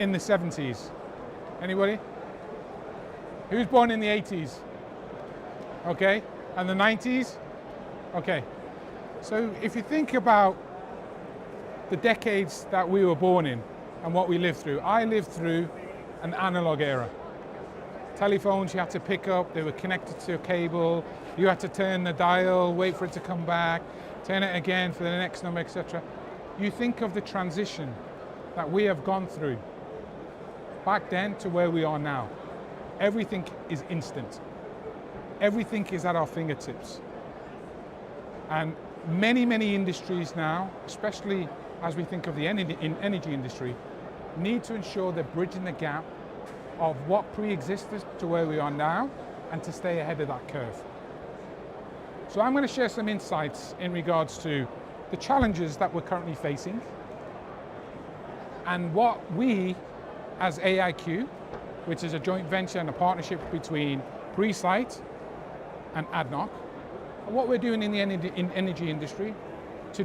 in the 70s? Anybody? Who was born in the 80s? Okay, and the 90s? Okay, so if you think about the decades that we were born in and what we lived through, I lived through an analog era. Telephones you had to pick up, they were connected to a cable, you had to turn the dial, wait for it to come back, turn it again for the next number, etc. You think of the transition that we have gone through back then to where we are now. Everything is instant. Everything is at our fingertips. And many industries now, especially as we think of the energy industry, need to ensure they're bridging the gap of what pre-existed to where we are now and to stay ahead of that curve. So I'm going to share some insights in regards to the challenges that we're currently facing and what we as AIQ, which is a joint venture and a partnership between Presight and ADNOC, what we're doing in the energy industry to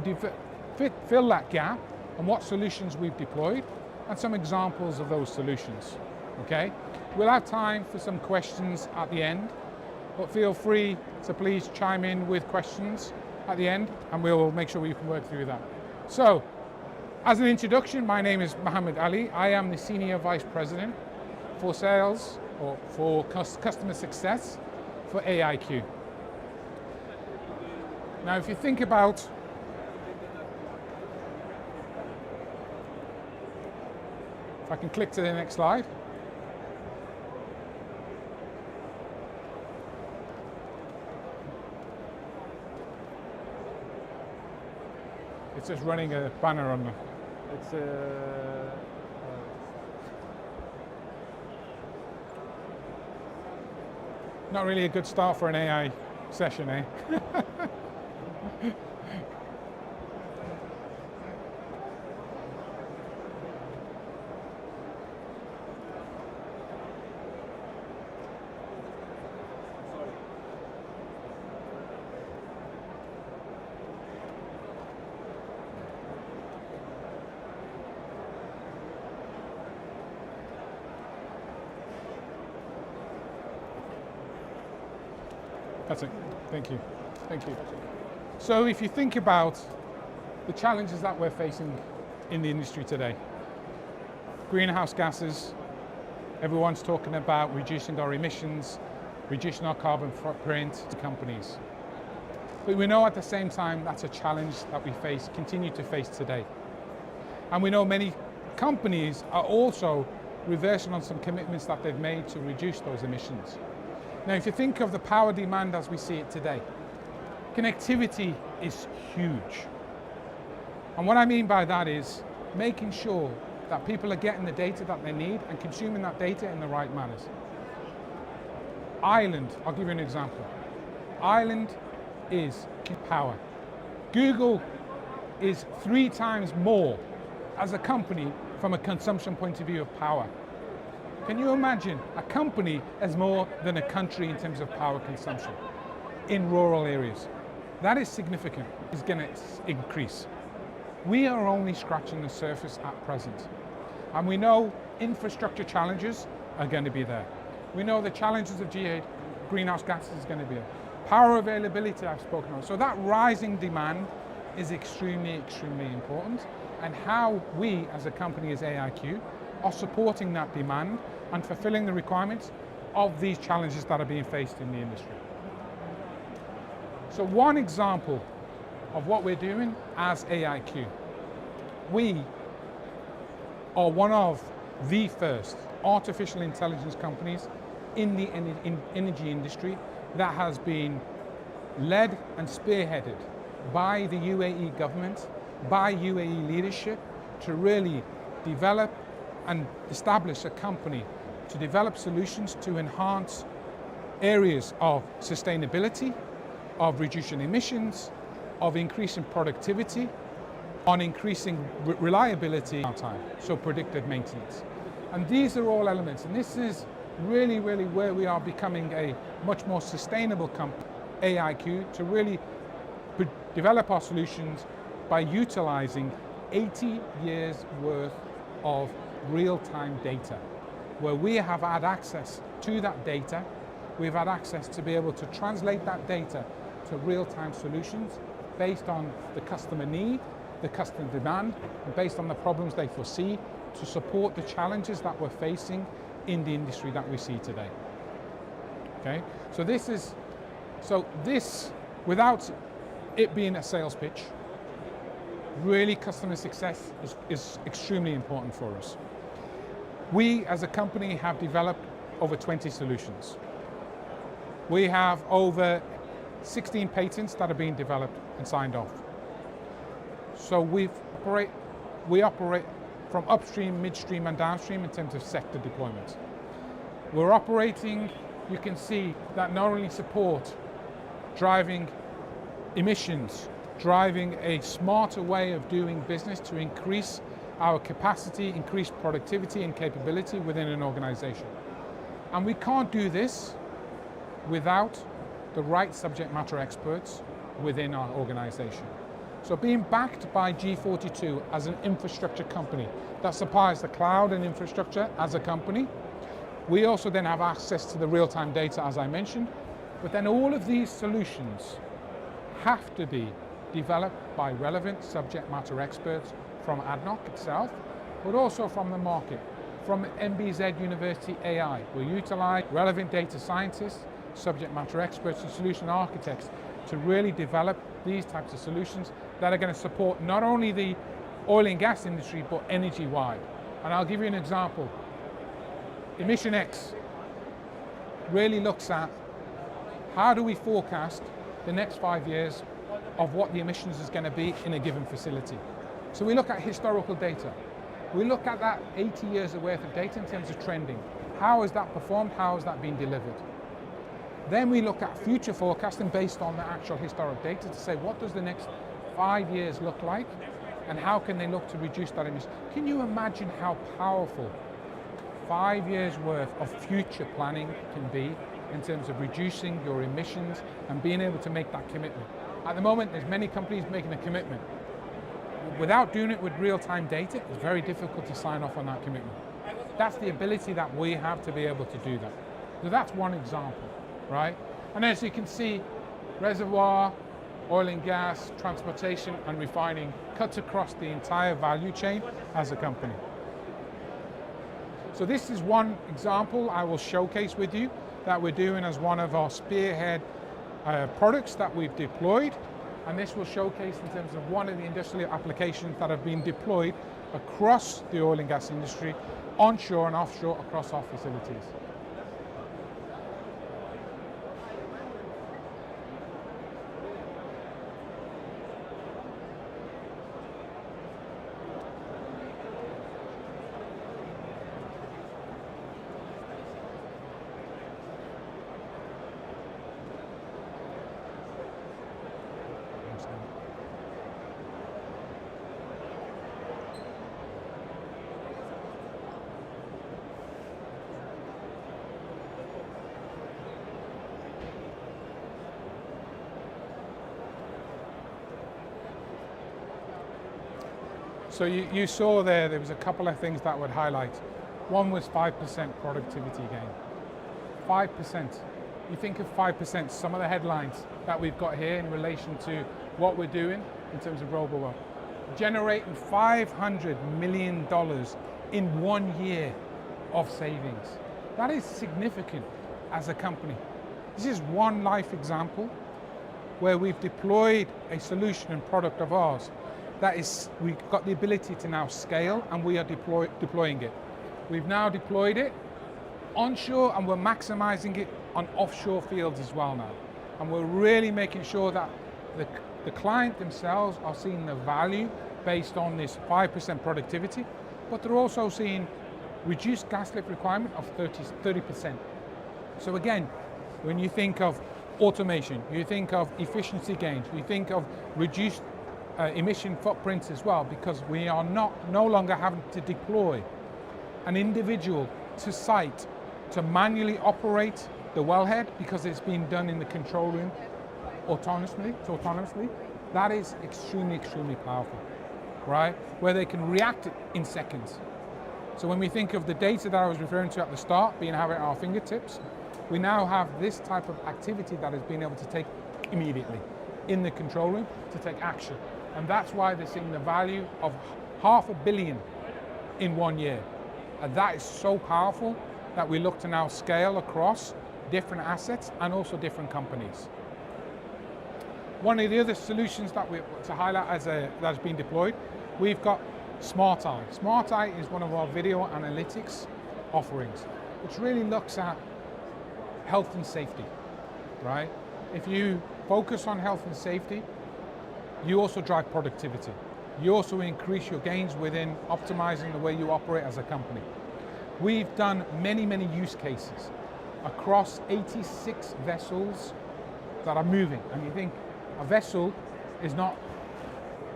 fill that gap and what solutions we've deployed and some examples of those solutions. Okay, we'll have time for some questions at the end, but feel free to please chime in with questions at the end and we'll make sure we can work through that. So, as an introduction, my name is MohammedAli. I am the Senior Vice President for Sales or for Customer Success for AIQ. Now, if you think about if I can click to the next slide. It's just running a banner on the... It's not really a good start for an AI session, eh? That's it. Thank you. Thank you. So if you think about the challenges that we're facing in the industry today, greenhouse gases, everyone's talking about reducing our emissions, reducing our carbon footprint to companies. But we know at the same time that's a challenge that we continue to face today. And we know many companies are also reversing on some commitments that they've made to reduce those emissions. Now, if you think of the power demand as we see it today, connectivity is huge. And what I mean by that is making sure that people are getting the data that they need and consuming that data in the right manners. Ireland, I'll give you an example. Ireland is power. Google is 3 times more as a company from a consumption point of view of power. Can you imagine a company as more than a country in terms of power consumption in rural areas? That is significant. It's going to increase. We are only scratching the surface at present. And we know infrastructure challenges are going to be there. We know the challenges of greenhouse gases is going to be there. Power availability I've spoken of. So that rising demand is extremely important. And how we as a company, as AIQ, are supporting that demand and fulfilling the requirements of these challenges that are being faced in the industry. So one example of what we're doing as AIQ, we are one of the first artificial intelligence companies in the energy industry that has been led and spearheaded by the UAE government, by UAE leadership to really develop and establish a company to develop solutions to enhance areas of sustainability, of reducing emissions, of increasing productivity, on increasing reliability time, so predictive maintenance. And these are all elements, and this is really where we are becoming a much more sustainable company, AIQ, to really develop our solutions by utilizing 80 years worth of real-time data, where we have had access to that data. We've had access to be able to translate that data to real-time solutions based on the customer need, the customer demand, and based on the problems they foresee to support the challenges that we're facing in the industry that we see today. Okay, so this, without it being a sales pitch, really customer success is extremely important for us. We as a company have developed over 20 solutions. We have over 16 patents that are being developed and signed off. So we operate from upstream, midstream and downstream in terms of sector deployment. We're operating, you can see, that not only support driving emissions, driving a smarter way of doing business to increase our capacity, increase productivity and capability within an organization. And we can't do this without the right subject matter experts within our organization. So being backed by G42 as an infrastructure company that supplies the cloud and infrastructure as a company, we also then have access to the real-time data, as I mentioned, but then all of these solutions have to be developed by relevant subject matter experts from ADNOC itself, but also from the market, from MBZ University AI. We utilize relevant data scientists, subject matter experts and solution architects to really develop these types of solutions that are going to support not only the oil and gas industry, but energy-wide. And I'll give you an example. Emission X really looks at how do we forecast the next 5 years of what the emissions is going to be in a given facility. So we look at historical data. We look at that 80 years worth of data in terms of trending. How has that performed? How has that been delivered? Then we look at future forecasting based on the actual historic data to say what does the next 5 years look like and how can they look to reduce that emission. Can you imagine how powerful 5 years worth of future planning can be in terms of reducing your emissions and being able to make that commitment? At the moment, there's many companies making a commitment. Without doing it with real-time data, it's very difficult to sign off on that commitment. That's the ability that we have to be able to do that. So that's one example, right? And as you can see, reservoir, oil and gas, transportation and refining cuts across the entire value chain as a company. So this is one example I will showcase with you that we're doing as one of our spearhead products that we've deployed. And this will showcase in terms of one of the industrial applications that have been deployed across the oil and gas industry, onshore and offshore across our facilities. So you saw there was a couple of things that would highlight. One was 5% productivity gain. 5%. You think of 5%, some of the headlines that we've got here in relation to what we're doing in terms of RoboWell. Generating $500 million in 1 year of savings. That is significant as a company. This is one life example where we've deployed a solution and product of ours that is, we've got the ability to now scale and we are deploying it. We've now deployed it onshore and we're maximizing it on offshore fields as well now. And we're really making sure that the client themselves are seeing the value based on this 5% productivity, but they're also seeing reduced gas lift requirement of 30%. So again, when you think of automation, you think of efficiency gains, you think of reduced emission footprints as well, because we are no longer having to deploy an individual to site to manually operate the wellhead because it's being done in the control room autonomously. That is extremely, extremely powerful, right? Where they can react in seconds. So when we think of the data that I was referring to at the start being having at our fingertips, we now have this type of activity that is being able to take immediately in the control room to take action. And that's why they're seeing the value of $500 million in 1 year. And that is so powerful that we look to now scale across different assets and also different companies. One of the other solutions that we to highlight that's been deployed, we've got Smart Eye. Smart Eye is one of our video analytics offerings, which really looks at health and safety, right? If you focus on health and safety, you also drive productivity. You also increase your gains within optimizing the way you operate as a company. We've done many, many use cases across 86 vessels that are moving. And you think a vessel is not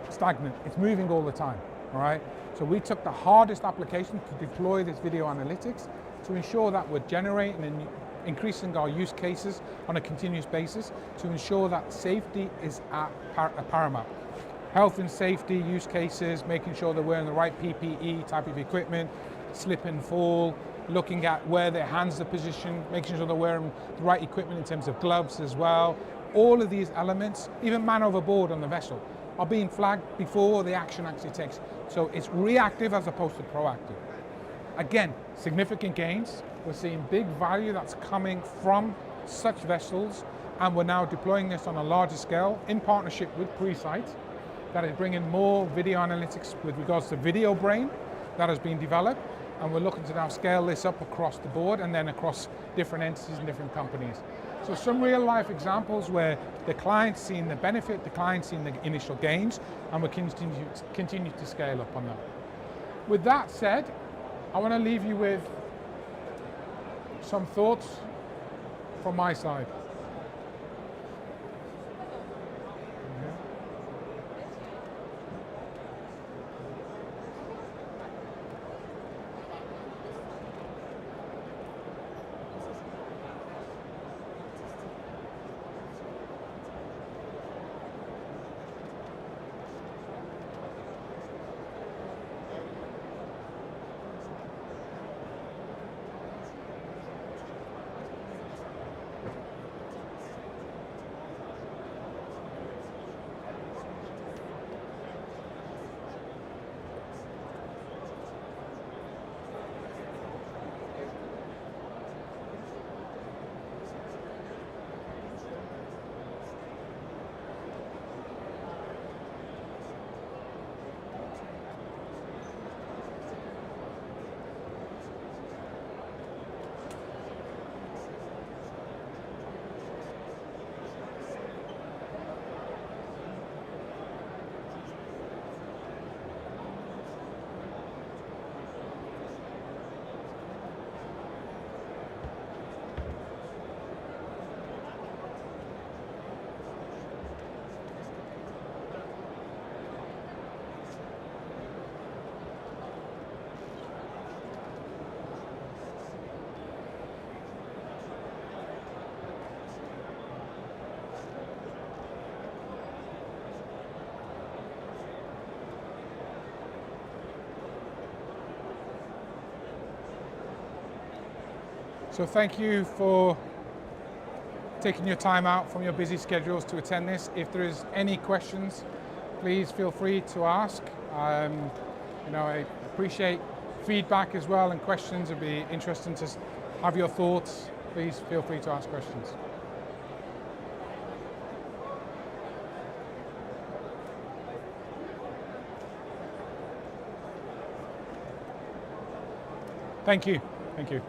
stagnant, it's moving all the time, all right? So we took the hardest application to deploy this video analytics to ensure that we're generating and increasing our use cases on a continuous basis to ensure that safety is at paramount. Health and safety use cases, making sure they're wearing the right PPE type of equipment, slip and fall, looking at where their hands are positioned, making sure they're wearing the right equipment in terms of gloves as well. All of these elements, even man overboard on the vessel, are being flagged before the action actually takes. So it's reactive as opposed to proactive. Again, significant gains. We're seeing big value that's coming from such vessels, and we're now deploying this on a larger scale in partnership with Presight, that is bringing more video analytics with regards to video brain that has been developed, and we're looking to now scale this up across the board and then across different entities and different companies. So some real life examples where the client's seeing the benefit, the client's seeing the initial gains, and we're continue to scale up on that. With that said, I want to leave you with some thoughts from my side. So thank you for taking your time out from your busy schedules to attend this. If there is any questions, please feel free to ask. I appreciate feedback as well and questions. It'd be interesting to have your thoughts. Please feel free to ask questions. Thank you. Thank you.